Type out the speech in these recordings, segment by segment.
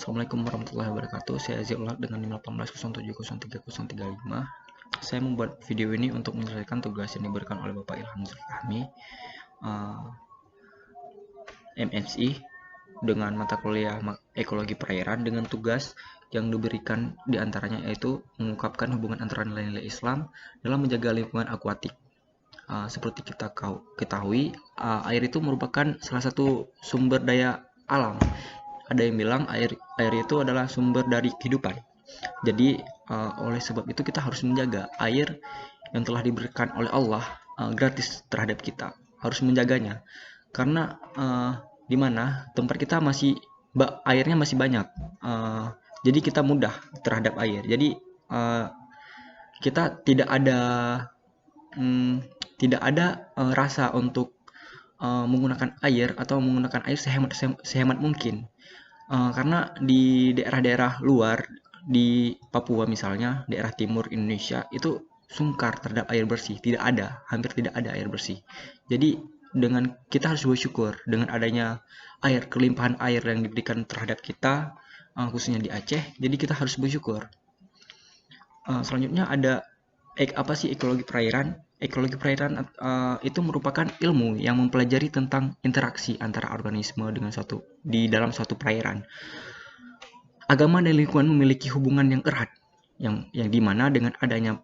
Assalamualaikum warahmatullahi wabarakatuh. Saya Ziaulah dengan NIM 1807030335. Saya membuat video ini untuk menyelesaikan tugas yang diberikan oleh Bapak Ilham Zulfahmi, MSI, dengan mata kuliah Ekologi Perairan, dengan tugas yang diberikan diantaranya yaitu mengungkapkan hubungan antara nilai-nilai Islam dalam menjaga lingkungan akuatik. Seperti kita ketahui, air itu merupakan salah satu sumber daya alam. Ada yang bilang air itu adalah sumber dari kehidupan. Jadi oleh sebab itu kita harus menjaga air yang telah diberikan oleh Allah gratis terhadap kita. Harus menjaganya. Karena di mana tempat kita airnya masih banyak. Jadi kita mudah terhadap air. Jadi kita tidak ada rasa untuk menggunakan air atau menggunakan air sehemat mungkin. Karena di daerah-daerah luar, di Papua misalnya, daerah timur Indonesia, itu sungkar terhadap air bersih, hampir tidak ada air bersih. Jadi dengan kita harus bersyukur dengan adanya kelimpahan air yang diberikan terhadap kita, khususnya di Aceh. Jadi kita harus bersyukur. Selanjutnya ada ekologi perairan. Ekologi perairan itu merupakan ilmu yang mempelajari tentang interaksi antara organisme di dalam suatu perairan. Agama dan lingkungan memiliki hubungan yang erat, yang dimana dengan adanya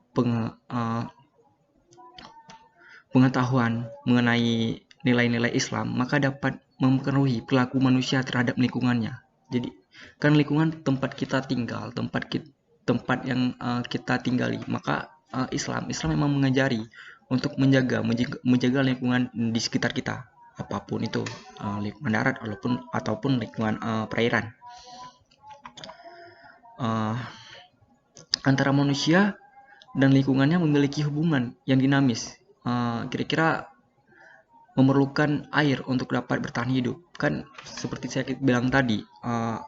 pengetahuan mengenai nilai-nilai Islam, maka dapat mempengaruhi perilaku manusia terhadap lingkungannya. Jadi kan lingkungan tempat kita tinggal, tempat yang kita tinggali, maka Islam memang mengajari untuk menjaga lingkungan di sekitar kita, apapun itu, lingkungan darat ataupun lingkungan perairan. Antara manusia dan lingkungannya memiliki hubungan yang dinamis. Kira-kira memerlukan air untuk dapat bertahan hidup. Kan seperti saya bilang tadi,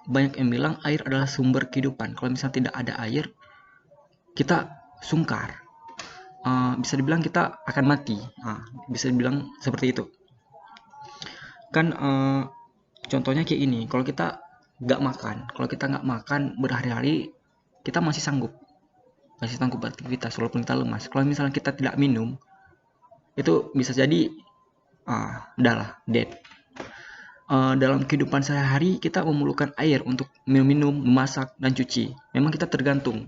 banyak yang bilang air adalah sumber kehidupan. Kalau misalnya tidak ada air, kita sungkar. Bisa dibilang kita akan mati. Bisa dibilang seperti itu. Kan contohnya kayak ini, kalau kita nggak makan berhari-hari, kita masih sanggup beraktivitas walaupun kita lemas. Kalau misalnya kita tidak minum, itu bisa jadi udahlah dead. Dalam kehidupan sehari-hari kita memerlukan air untuk minum, memasak, dan cuci. Memang kita tergantung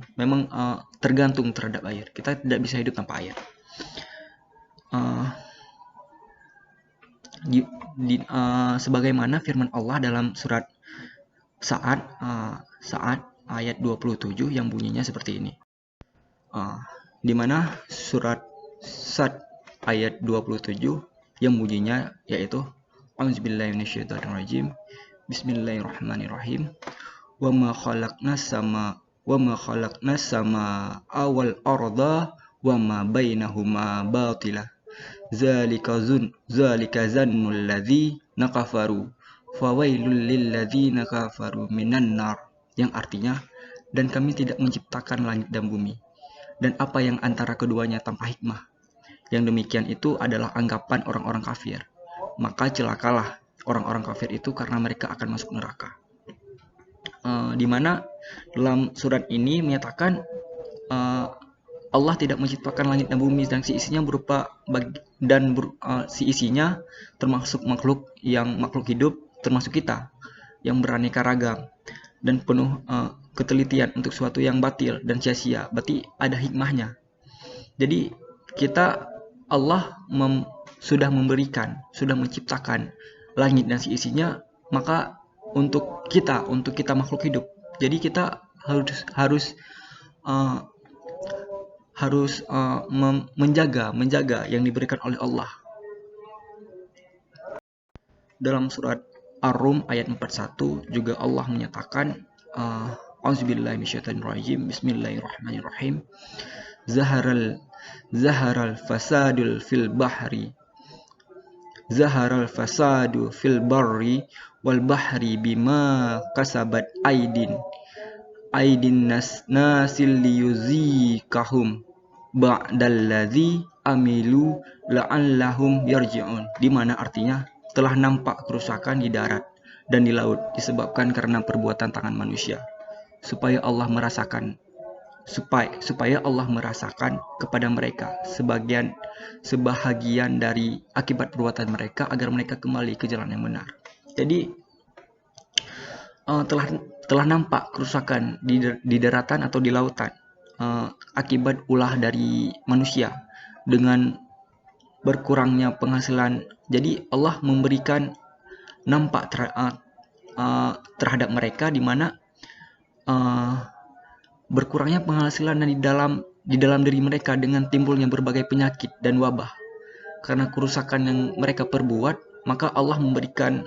terhadap air. Kita tidak bisa hidup tanpa air. Sebagaimana firman Allah dalam surat Sa'ad ayat 27 yang bunyinya seperti ini. Di mana surat Sa'ad ayat 27 yang bunyinya yaitu A'udzubillahi minasyaitonirrajim. Bismillahirrahmanirrahim. Wa ma khalaqnas sama wal arda wa ma bainahuma batila. Zalika zannul ladzina kafaru fawailul lil ladzina kafaru minan nar. Yang artinya, dan kami tidak menciptakan langit dan bumi dan apa yang antara keduanya tanpa hikmah. Yang demikian itu adalah anggapan orang-orang kafir. Maka celakalah orang-orang kafir itu karena mereka akan masuk neraka. Di mana dalam surat ini menyatakan Allah tidak menciptakan langit dan bumi dan si isinya si isinya termasuk makhluk hidup, termasuk kita yang beraneka ragam dan penuh ketelitian untuk suatu yang batil dan sia-sia. Berarti ada hikmahnya. Jadi Allah sudah menciptakan langit dan si isinya, maka untuk kita makhluk hidup. Jadi kita harus menjaga yang diberikan oleh Allah. Dalam surat Ar-Rum ayat 41 juga Allah menyatakan, A'udzubillahi minasyaitonirrajim. Bismillahirrahmanirrahim. Zaharal fasadu fil barri wal bahri bima kasabat aidin nasil liyuzikahum ba'dalladzi amilu la'allahum yarji'un. Di mana artinya telah nampak kerusakan di darat dan di laut disebabkan karena perbuatan tangan manusia, supaya Allah merasakan kepada mereka sebahagian dari akibat perbuatan mereka, agar mereka kembali ke jalan yang benar. Jadi telah nampak kerusakan di daratan atau di lautan akibat ulah dari manusia dengan berkurangnya penghasilan. Jadi Allah memberikan nampak terhadap mereka, di mana berkurangnya penghasilan di dalam diri mereka dengan timbulnya berbagai penyakit dan wabah. Karena kerusakan yang mereka perbuat, maka Allah memberikan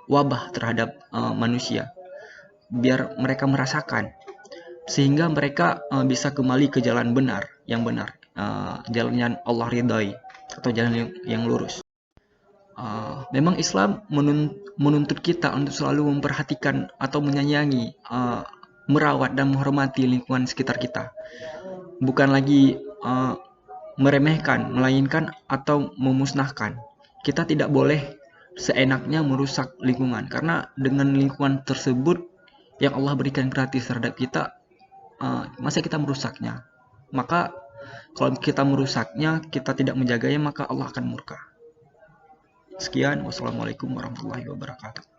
wabah terhadap manusia, biar mereka merasakan, sehingga mereka bisa kembali ke jalan benar, jalan yang Allah ridhai, atau jalan yang lurus. Memang Islam menuntut kita untuk selalu memperhatikan atau menyayangi, merawat dan menghormati lingkungan sekitar kita. Bukan lagi meremehkan, melainkan atau memusnahkan. Kita tidak boleh seenaknya merusak lingkungan, karena dengan lingkungan tersebut yang Allah berikan gratis terhadap kita, masa kita merusaknya? Maka kalau kita merusaknya, kita tidak menjaganya, maka Allah akan murka. Sekian, wassalamualaikum warahmatullahi wabarakatuh.